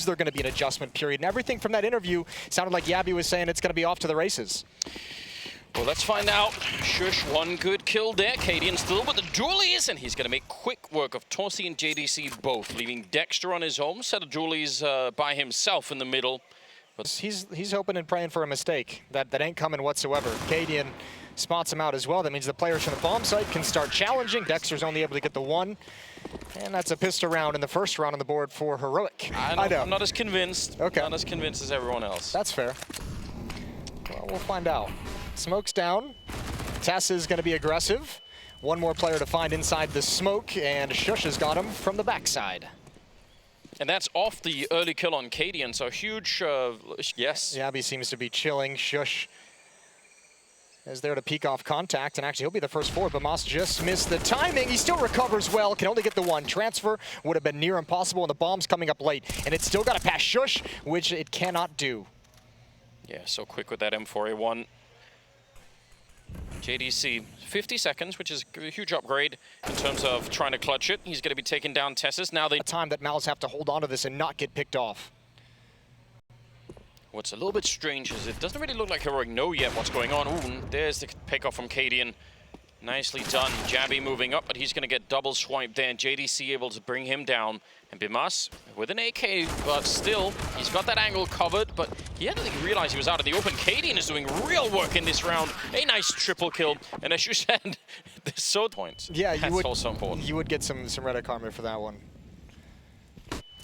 there going to be an adjustment period? And everything from that interview sounded like Yabby was saying it's going to be off to the races. Well, let's find out. Shush, one good kill there. Cadian still with the dualies, and he's going to make quick work of Torsi and JDC both, leaving Dexter on his own set of dualies by himself in the middle. But he's hoping and praying for a mistake. That ain't coming whatsoever. Cadian spots him out as well. That means the players from the bomb site can start challenging. Dexter's only able to get the one. And that's a pistol round in the first round on the board for Heroic. I'm not as convinced. Okay. Not as convinced as everyone else. That's fair. Well, we'll find out. Smoke's down. Tess is going to be aggressive. One more player to find inside the smoke, and Shush has got him from the backside. And that's off the early kill on Cadian, so huge, yes. Yabby seems to be chilling. Shush is there to peek off contact, and actually he'll be the first forward, but Moss just missed the timing. He still recovers well, can only get the one. Transfer would have been near impossible, and the bomb's coming up late, and it's still got to pass Shush, which it cannot do. Yeah, so quick with that M4A1. JDC, 50 seconds, which is a huge upgrade in terms of trying to clutch it. He's going to be taking down Tessus. Now they... A time that Mals have to hold on to this and not get picked off. What's a little bit strange is it doesn't really look like Heroic know yet what's going on. Ooh, there's the pick-off from Cadian. Nicely done. Jabby moving up, but he's going to get double swiped there. And JDC able to bring him down. And Bimas with an AK, but still, he's got that angle covered, but he hadn't realized he was out of the open. Cadian is doing real work in this round. A nice triple kill. And as you said, there's so points. Yeah, that's also important. You would get some Reddit karma for that one.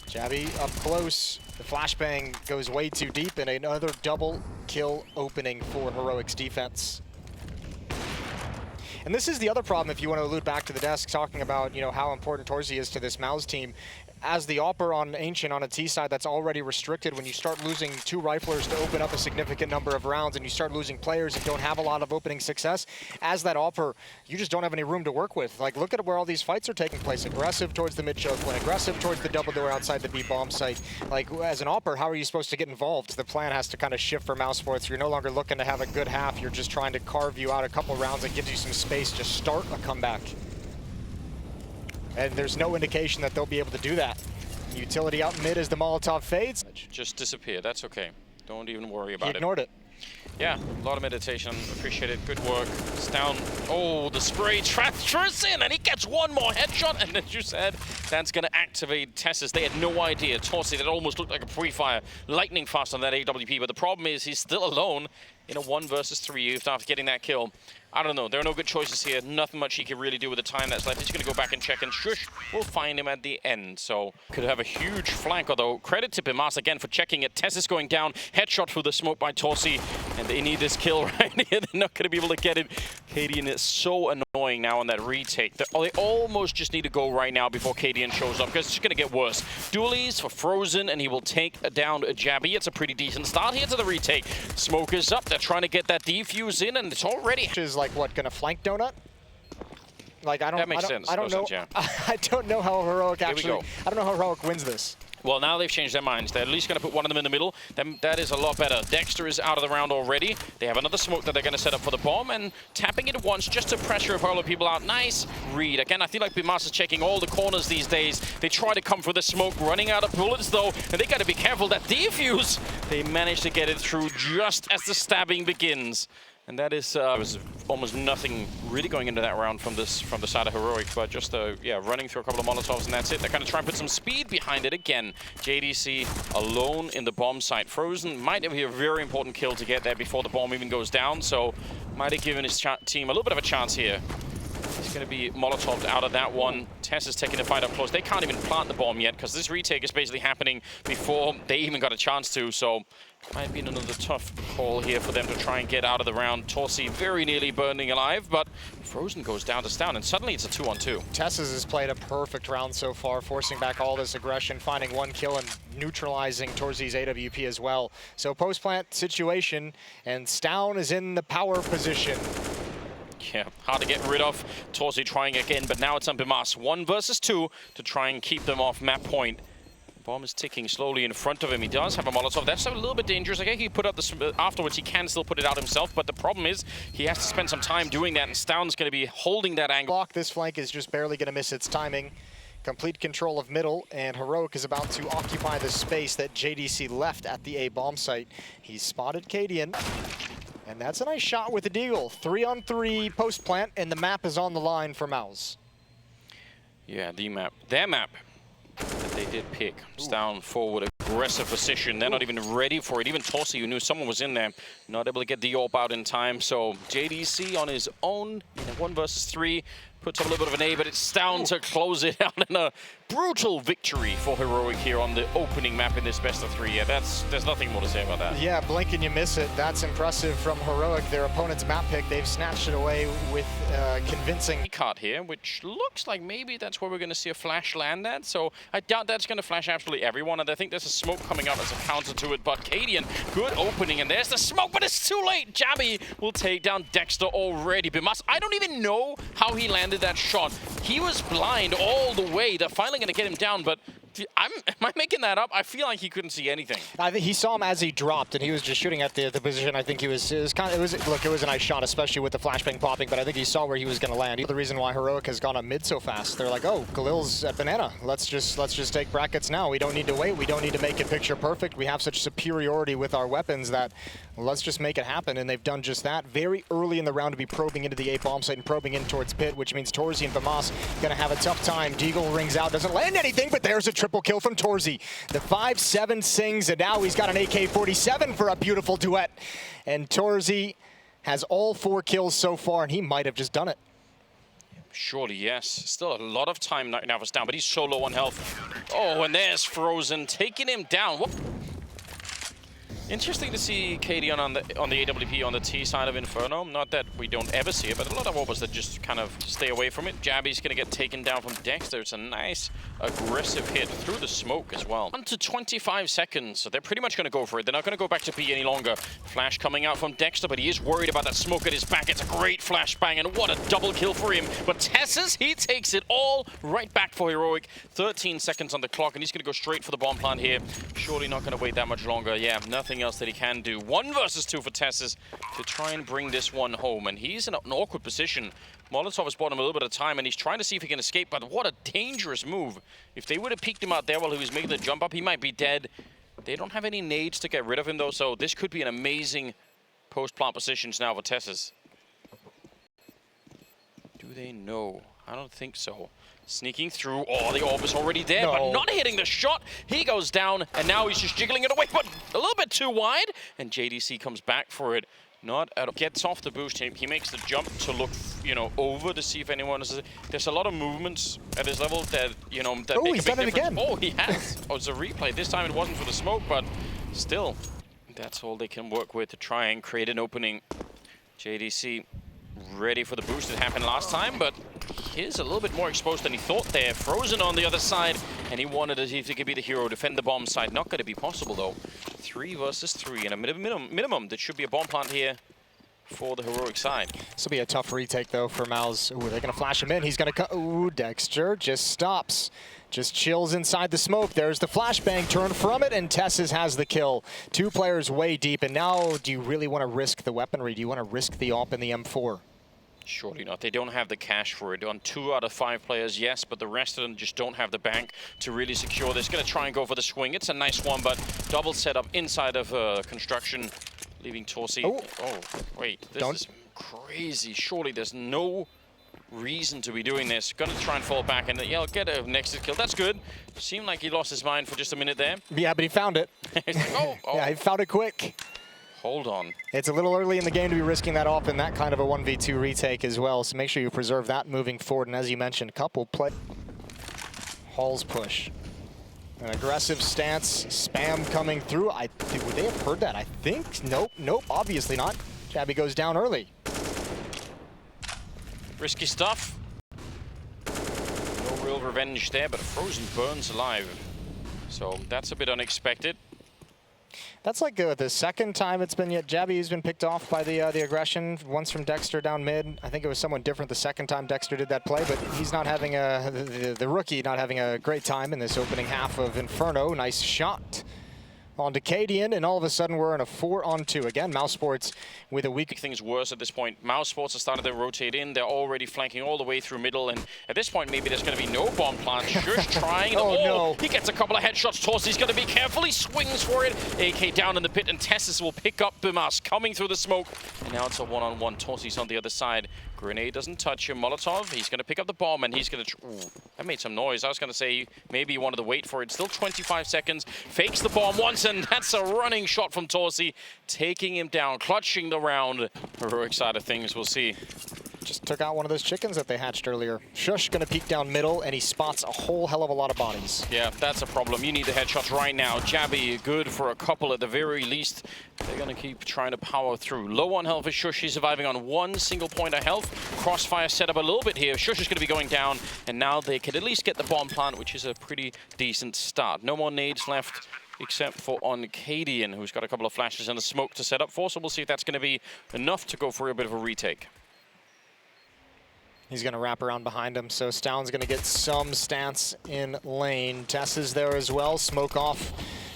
Jabby up close. The flashbang goes way too deep, and another double kill opening for Heroic's defense. And this is the other problem, if you want to allude back to the desk, talking about, you know, how important Torsi is to this Mouse team. As the Opper on Ancient on a T side that's already restricted, when you start losing two riflers to open up a significant number of rounds and you start losing players and don't have a lot of opening success, as that Opper, you just don't have any room to work with. Like, look at where all these fights are taking place. Aggressive towards the mid-choke point, aggressive towards the double door outside the B bomb site. Like, as an Opper, how are you supposed to get involved? The plan has to kind of shift for mousesports. You're no longer looking to have a good half. You're just trying to carve you out a couple rounds that gives you some space to start a comeback. And there's no indication that they'll be able to do that. Utility out mid as the Molotov fades. Just disappear, that's okay. Don't even worry about it. He ignored it. Yeah, a lot of meditation, appreciate it, good work. It's down, oh, the spray transfers in, and he gets one more headshot, and as you said, that's gonna activate Tessus. They had no idea. Torsi, that almost looked like a pre-fire, lightning fast on that AWP, but the problem is he's still alone in a 1 versus 3 after getting that kill. I don't know, there are no good choices here, nothing much he can really do with the time that's left. He's gonna go back and check, and Shush will find him at the end. So, could have a huge flank, although credit to Bimas again for checking it. Tessus going down, headshot through the smoke by Torsi, and they need this kill right here. They're not gonna be able to get it. Cadian is so annoying now on that retake. They almost just need to go right now before Cadian shows up, because it's just gonna get worse. Dualies for Frozen, and he will take down Jabby. It's a pretty decent start here to the retake. Smoke is up, they're trying to get that defuse in, and it's already... Is like what, gonna flank Donut? Like I don't. That makes sense. I don't know. Yeah. I don't know how Heroic actually. I don't know how Heroic wins this. Well, now they've changed their minds. They're at least going to put one of them in the middle. Then that is a lot better. Dexter is out of the round already. They have another smoke that they're going to set up for the bomb, and tapping it once just to pressure a pile of people out. Nice read. Again, I feel like Bimas is checking all the corners these days. They try to come for the smoke, running out of bullets though, and they got to be careful. That defuse, they managed to get it through just as the stabbing begins. And that is was almost nothing really going into that round from the side of Heroic, but just yeah, running through a couple of Molotovs, and that's it. They're going to try and put some speed behind it again. JDC alone in the bomb site. Frozen might have a very important kill to get there before the bomb even goes down, so might have given his team a little bit of a chance here. He's going to be Molotoved out of that one. Tess is taking the fight up close. They can't even plant the bomb yet, because this retake is basically happening before they even got a chance to, so might be another tough call here for them to try and get out of the round. Torsi very nearly burning alive, but Frozen goes down to Stown, and suddenly it's a 2-on-2. Tessus has played a perfect round so far, forcing back all this aggression, finding one kill and neutralizing Torsi's AWP as well. So post-plant situation, and Stown is in the power position. Yeah, hard to get rid of. Torsi trying again, but now it's on Bimas. 1 versus 2 to try and keep them off map point. Bomb is ticking slowly in front of him. He does have a Molotov. That's a little bit dangerous. I guess he put up the afterwards. He can still put it out himself, but the problem is he has to spend some time doing that, and Stown's going to be holding that angle. Block, this flank is just barely going to miss its timing. Complete control of middle, and Heroic is about to occupy the space that JDC left at the A bomb site. He's spotted Cadian, and that's a nice shot with the Deagle. 3-on-3 post plant, and the map is on the line for Mouse. Yeah, their map that they did pick. It's down forward, aggressive position. They're not even ready for it. Even Torsi, who knew someone was in there, not able to get the AWP out in time. So JDC on his own in a 1 versus 3. Puts up a little bit of an A, but it's down to close it out in a brutal victory for Heroic here on the opening map in this best of 3. Yeah, there's nothing more to say about that. Yeah, blink and you miss it. That's impressive from Heroic. Their opponent's map pick, they've snatched it away with convincing. Card here, which looks like maybe that's where we're going to see a flash land at. So I doubt that's going to flash absolutely everyone, and I think there's a smoke coming up as a counter to it. But Cadian, good opening, and there's the smoke, but it's too late. Jabby will take down Dexter already. Bimas, I don't even know how he landed that shot. He was blind all the way. They're finally going to get him down, but am I making that up? I feel like he couldn't see anything. I think he saw him as he dropped, and he was just shooting at the position. I think it was a nice shot, especially with the flashbang popping, but I think he saw where he was going to land. The reason why Heroic has gone up mid so fast, they're like, oh, Galil's at banana. Let's just take brackets now. We don't need to wait. We don't need to make it picture perfect. We have such superiority with our weapons that let's just make it happen, and they've done just that. Very early in the round to be probing into the A bomb site and probing in towards pit, which means Torsi and Famas going to have a tough time. Deagle rings out, doesn't land anything, but there's a triple kill from Torsi. The 5-7 sings, and now he's got an AK-47 for a beautiful duet. And Torsi has all 4 kills so far, and he might have just done it. Surely, yes. Still a lot of time now for down, but he's so low on health. Oh, and there's Frozen taking him down. What? Interesting to see Cadian on the AWP on the T side of Inferno. Not that we don't ever see it, but a lot of AWPers that just kind of stay away from it. Jabby's going to get taken down from Dexter. It's a nice, aggressive hit through the smoke as well. 1 to 25 seconds, so they're pretty much going to go for it. They're not going to go back to B any longer. Flash coming out from Dexter, but he is worried about that smoke at his back. It's a great flashbang, and what a double kill for him. But Tessus, he takes it all right back for Heroic. 13 seconds on the clock, and he's going to go straight for the bomb plant here. Surely not going to wait that much longer. Yeah, nothing else that he can do. 1 versus 2 for Tessus to try and bring this one home, and he's in an awkward position. Molotov has bought him a little bit of time, and he's trying to see if he can escape, but what a dangerous move. If they would have peeked him out there while he was making the jump up, he might be dead. They don't have any nades to get rid of him, though, so this could be an amazing post-plant positions now for Tessus. Do they know? I don't think so. Sneaking through. Oh, the AWP is already there, but not hitting the shot. He goes down, and now he's just jiggling it away, but a little bit too wide, and JDC comes back for it. Not at all. Gets off the boost. He makes the jump to look, over to see if anyone is. There's a lot of movements at his level that, that make a big difference. Again. Oh, he has. Oh, it's a replay. This time it wasn't for the smoke, but still, that's all they can work with to try and create an opening. JDC ready for the boost that happened last time, but he's a little bit more exposed than he thought there. Frozen on the other side, and he wanted to see if he could be the hero, defend the bomb side. Not going to be possible, though. 3 versus 3, and a minimum that should be a bomb plant here for the Heroic side. This will be a tough retake, though, for Mouse. Ooh, they're going to flash him in. He's going to cut. Ooh, Dexter just stops. Just chills inside the smoke. There's the flashbang turn from it, and Tessus has the kill. 2 players way deep, and now do you really want to risk the weaponry? Do you want to risk the AWP and the M4? Surely not. They don't have the cash for it. On 2 out of 5 players, yes, but the rest of them just don't have the bank to really secure this. Going to try and go for the swing. It's a nice one, but double setup inside of construction, leaving Torsi. Oh, wait. This is crazy. Surely there's no reason to be doing this. Going to try and fall back, and he'll get a next kill. That's good. Seemed like he lost his mind for just a minute there. Yeah, but he found it. Yeah, he found it quick. Hold on. It's a little early in the game to be risking that off in that kind of a 1v2 retake as well, so make sure you preserve that moving forward. And as you mentioned, couple play. Hall's push. An aggressive stance, spam coming through. Would they have heard that? I think. Nope, obviously not. Jabby goes down early. Risky stuff. No real revenge there, but Frozen burns alive. So that's a bit unexpected. That's like the second time it's been yet. Jabby has been picked off by the aggression. Once from Dexter down mid. I think it was someone different the second time Dexter did that play, but he's not having the rookie not having a great time in this opening half of Inferno. Nice shot On to Cadian, and all of a sudden we're in a 4-on-2. Again, mousesports with a weak... Things worse at this point. mousesports have started to rotate in. They're already flanking all the way through middle, and at this point maybe there's going to be no bomb plant. Shush trying. Oh, no. He gets a couple of headshots. Torsi's going to be careful. He swings for it. AK down in the pit, and Tessis will pick up Bimas coming through the smoke. And now it's a one-on-one. Torsi's on the other side. Grenade doesn't touch him. Molotov, he's going to pick up the bomb, and he's going to... That made some noise. I was going to say maybe he wanted to wait for it. Still 25 seconds. Fakes the bomb once, and that's a running shot from Torsi, taking him down, clutching the round. Heroic side of things, we'll see. Just took out one of those chickens that they hatched earlier. Shush gonna peek down middle, and he spots a whole hell of a lot of bodies. Yeah, that's a problem. You need the headshots right now. Jabby, good for a couple at the very least. They're gonna keep trying to power through. Low on health is Shush. He's surviving on one single point of health. Crossfire set up a little bit here. Shush is gonna be going down, and now they can at least get the bomb plant, which is a pretty decent start. No more nades left, except for on Cadian, who's got a couple of flashes and a smoke to set up for, so we'll see if that's gonna be enough to go for a bit of a retake. He's gonna wrap around behind him, so Stown's gonna get some stance in lane. Tess is there as well, smoke off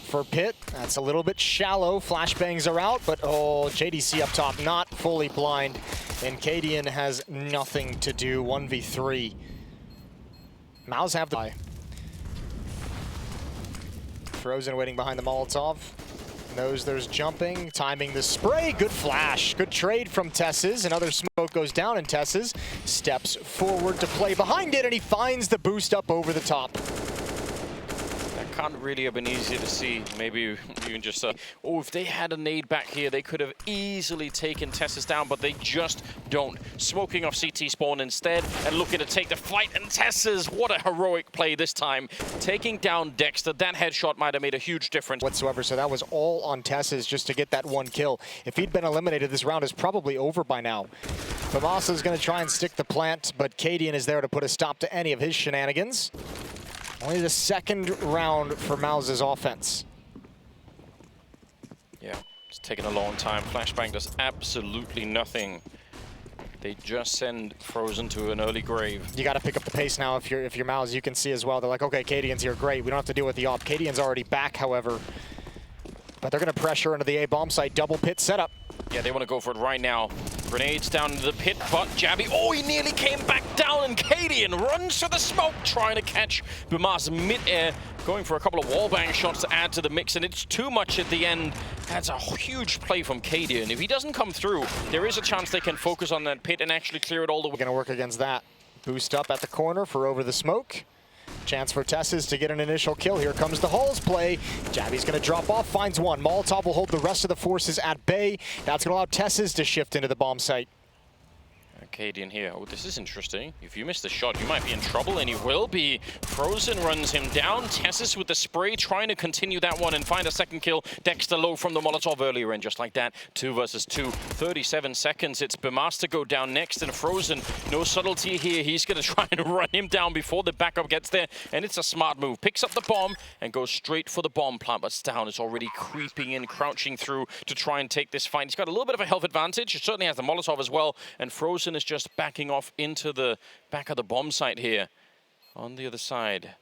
for Pit. That's a little bit shallow, flashbangs are out, but oh, JDC up top, not fully blind. And Cadian has nothing to do, 1v3. Mouse have the... Frozen waiting behind the Molotov. Knows there's jumping, timing the spray. Good flash, good trade from Tessis. Another smoke goes down, and Tessis steps forward to play behind it, and he finds the boost up over the top. That can't really have been easy to see. Maybe even just, oh, if they had a nade back here, they could have easily taken Tessis down, but they just don't. Smoking off CT spawn instead, and looking to take the fight, and Tessis, what a heroic play this time. Taking down Dexter, that headshot might have made a huge difference. Whatsoever, so that was all on Tessis just to get that one kill. If he'd been eliminated, this round is probably over by now. Famasa is going to try and stick the plant, but Cadian is there to put a stop to any of his shenanigans. Only the second round for Mouse's offense. Yeah, it's taken a long time. Flashbang does absolutely nothing. They just send Frozen to an early grave. You got to pick up the pace now if you're Mouse. You can see as well. They're like, okay, Cadian's here, great. We don't have to deal with the op. Cadian's already back, however. But they're going to pressure into the A bomb site. Double pit setup. Yeah, they want to go for it right now. Grenades down into the pit, but Jabby, oh, he nearly came back down, and Cadian runs to the smoke, trying to catch Bimas mid-air, going for a couple of wallbang shots to add to the mix, and it's too much at the end. That's a huge play from Cadian. If he doesn't come through, there is a chance they can focus on that pit and actually clear it all the way. We're going to work against that. Boost up at the corner for over the smoke. Chance for Tessis to get an initial kill. Here comes the Halls play. Jabby's going to drop off, finds one. Molotov will hold the rest of the forces at bay. That's going to allow Tessis to shift into the bomb site. Cadian here. Oh, this is interesting. If you miss the shot, you might be in trouble, and you will be. Frozen runs him down. Tessis with the spray, trying to continue that one and find a second kill. Dexter low from the Molotov earlier, and just like that, 2 versus 2. 37 seconds. It's Bimas to go down next, and Frozen, no subtlety here. He's going to try and run him down before the backup gets there, and it's a smart move. Picks up the bomb and goes straight for the bomb plant, but Stown is already creeping in, crouching through to try and take this fight. He's got a little bit of a health advantage. He certainly has the Molotov as well, and Frozen is just backing off into the back of the bomb site here. On the other side,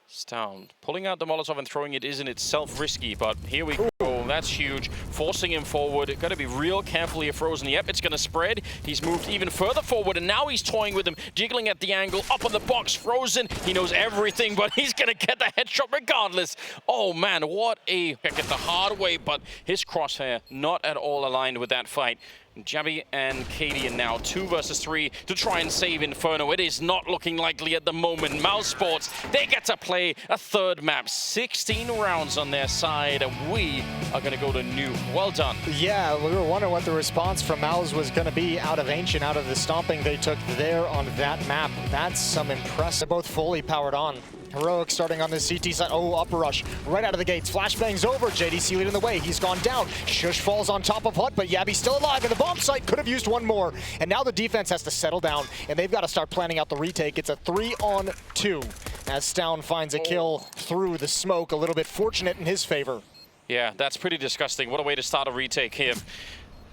Stown pulling out the Molotov and throwing it is in itself risky, but here we go. That's huge. Forcing him forward. Got to be real careful here, Frozen. Yep, it's going to spread. He's moved even further forward, and now he's toying with him, jiggling at the angle, up on the box. Frozen, he knows everything, but he's going to get the headshot regardless. Oh, man, what a pick at the hard way, but his crosshair not at all aligned with that fight. Jabby and Cadian now 2 versus 3 to try and save Inferno. It is not looking likely at the moment. mousesports, they get to play a third map. 16 rounds on their side, and we are going to go to Nuke. Well done. Yeah, we were wondering what the response from Mouse was going to be out of Ancient, out of the stomping they took there on that map. That's some impressive. They're both fully powered on. Heroic starting on the CT side. Oh, upper rush right out of the gates. Flashbangs over. JDC leading the way. He's gone down. Shush falls on top of Hut, but Yabby's still alive. And the bomb site could have used one more. And now the defense has to settle down, and they've got to start planning out the retake. It's a 3-on-2 as Stown finds a kill through the smoke. A little bit fortunate in his favor. Yeah, that's pretty disgusting. What a way to start a retake here.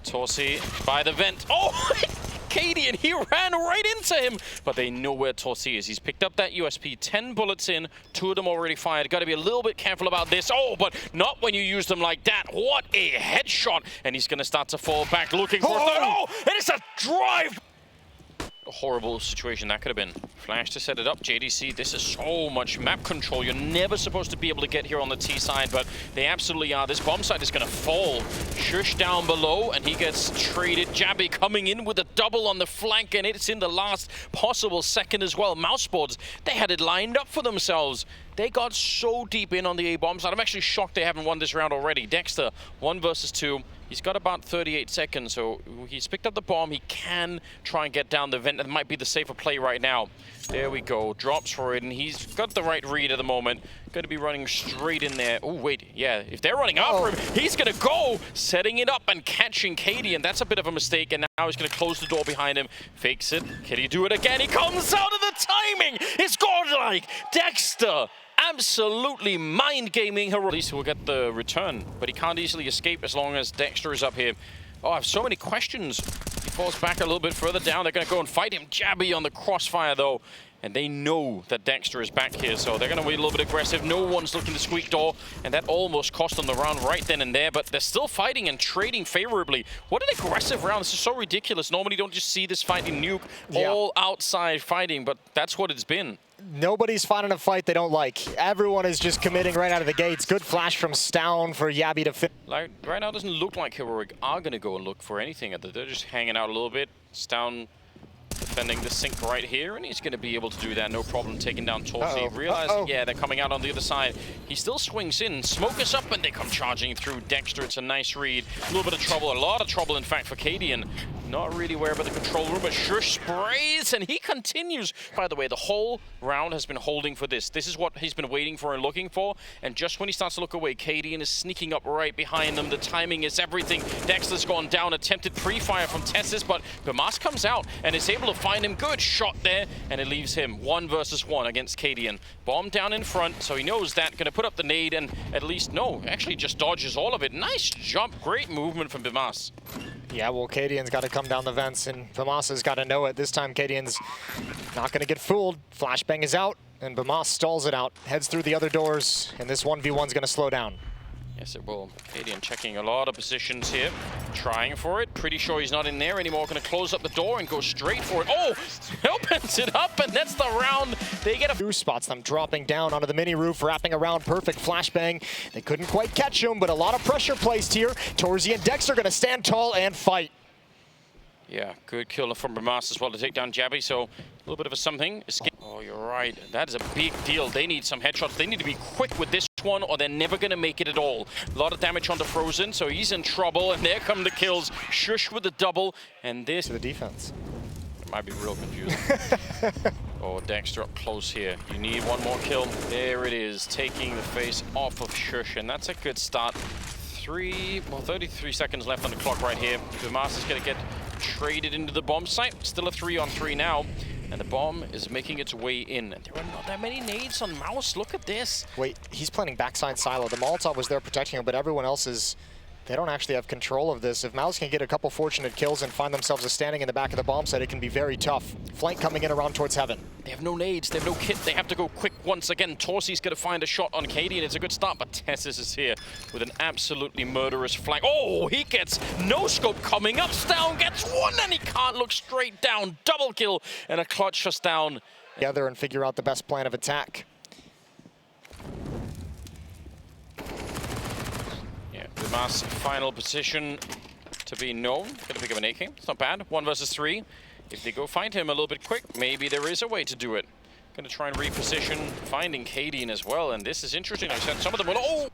Torsi by the vent. Oh! Katie, and he ran right into him. But they know where Torsi is. He's picked up that USP, 10 bullets in, 2 of them already fired. Got to be a little bit careful about this. Oh, but not when you use them like that. What a headshot. And he's going to start to fall back looking for a third. Oh, and it's a drive. A horrible situation that could have been. Flash to set it up. JDC, this is so much map control. You're never supposed to be able to get here on the T side, but they absolutely are. This bomb site is going to fall. Shush down below, and he gets traded. Jabby coming in with a double on the flank, and it's in the last possible second as well. Mousesports, they had it lined up for themselves. They got so deep in on the A bomb side. I'm actually shocked they haven't won this round already. Dexter, 1 versus 2. He's got about 38 seconds, so he's picked up the bomb. He can try and get down the vent. That might be the safer play right now. There we go. Drops for it, and he's got the right read at the moment. Going to be running straight in there. Oh, wait. Yeah, if they're running after him, he's going to go, setting it up and catching Katie, and that's a bit of a mistake, and now he's going to close the door behind him. Fakes it. Can he do it again? He comes out of the timing. It's godlike. Dexter. Absolutely mind gaming. At least he'll get the return, but he can't easily escape as long as Dexter is up here. Oh, I have so many questions. He falls back a little bit further down. They're going to go and fight him. Jabby on the crossfire, though. And they know that Dexter is back here, so they're going to be a little bit aggressive. No one's looking to squeak door, and that almost cost them the round right then and there, but they're still fighting and trading favorably. What an aggressive round. This is so ridiculous. Normally, you don't just see this fight in Nuke, all outside fighting, but that's what it's been. Nobody's fighting a fight they don't like. Everyone is just committing right out of the gates. Good flash from Stown for Yabby to fit. Like, right now, it doesn't look like Heroic are going to go and look for anything. They're just hanging out a little bit. Stown defending the sink right here, and he's going to be able to do that, no problem, taking down Torsi. Realizing, yeah, they're coming out on the other side. He still swings in. Smoke is up, and they come charging through. Dexter, it's a nice read. A little bit of trouble, a lot of trouble, in fact, for Cadian. Not really aware about the control room, but Shush sprays, and he continues. By the way, the whole round has been holding for this. This is what he's been waiting for and looking for, and just when he starts to look away, Cadian is sneaking up right behind them. The timing is everything. Dexter's gone down, attempted pre-fire from Tessis, but Bemas comes out and is able to find him. Good shot there, and it leaves him 1 versus 1 against Cadian. Bomb down in front, so he knows that. Gonna put up the nade, and at least, no, actually just dodges all of it. Nice jump, great movement from Bemas. Yeah, well, Cadian's got to come down the vents, and Bemas has got to know it. This time, Cadian's not going to get fooled. Flashbang is out, and Bemas stalls it out, heads through the other doors, and this 1v1's going to slow down. Yes, it will. Cadian checking a lot of positions here, trying for it. Pretty sure he's not in there anymore. Going to close up the door and go straight for it. Oh, opens it up, and that's the round. They get a few spots them dropping down onto the mini roof, wrapping around. Perfect flashbang. They couldn't quite catch him, but a lot of pressure placed here. Torsi and Dex are going to stand tall and fight. Yeah, good kill from Bemas as well to take down Jabby, so a little bit of a something. Oh, you're right. That is a big deal. They need some headshots. They need to be quick with this one, or they're never going to make it at all. A lot of damage on the Frozen, so he's in trouble, and there come the kills. Shush with the double, and this... To the defense. It might be real confusing. Oh, Dexter up close here. You need one more kill. There it is, taking the face off of Shush, and that's a good start. 33 seconds left on the clock right here. Bemas is going to get traded into the bomb site. Still a 3-on-3 now. And the bomb is making its way in. And there are not that many nades on Mouse. Look at this. Wait, he's planning backside silo. The Molotov was there protecting him, but everyone else is... They don't actually have control of this. If Mouse can get a couple fortunate kills and find themselves standing in the back of the bomb site, it can be very tough. Flank coming in around towards Heaven. They have no nades, they have no kit, they have to go quick once again. Torsi's going to find a shot on Katie, and it's a good start, but Tessis is here with an absolutely murderous flank. Oh, he gets no scope coming up. Stown gets one, and he can't look straight down. Double kill and a clutch for Stown. Together and figure out the best plan of attack. Bemas' final position to be known. Gonna pick up an AK. It's not bad. 1 versus 3. If they go find him a little bit quick, maybe there is a way to do it. Gonna try and reposition, finding Cadian as well. And this is interesting. I said some of them will. Oh!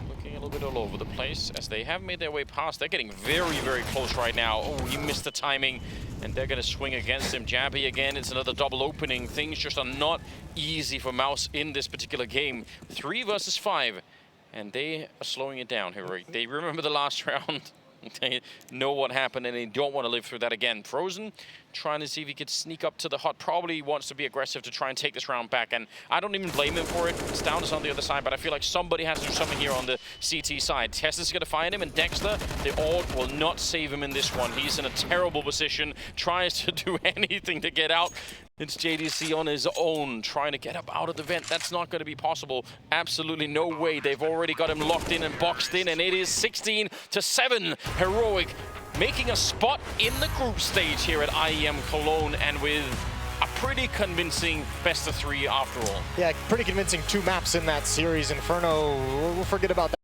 Looking a little bit all over the place as they have made their way past. They're getting very, very close right now. Oh, he missed the timing. And they're gonna swing against him. Jabby again. It's another double opening. Things just are not easy for Mouse in this particular game. 3 versus 5. And they are slowing it down here. They remember the last round. They know what happened and they don't want to live through that again. Frozen trying to see if he could sneak up to the hut. Probably wants to be aggressive to try and take this round back, and I don't even blame him for it. Down is on the other side, but I feel like somebody has to do something here on the CT side. Tess is going to find him, and Dexter, the Ord will not save him in this one. He's in a terrible position, tries to do anything to get out. It's JDC on his own, trying to get up out of the vent. That's not going to be possible. Absolutely no way. They've already got him locked in and boxed in, and it is 16-7. Heroic making a spot in the group stage here at IEM Cologne, and with a pretty convincing best of 3 after all. Yeah, pretty convincing 2 maps in that series. Inferno, we'll forget about that.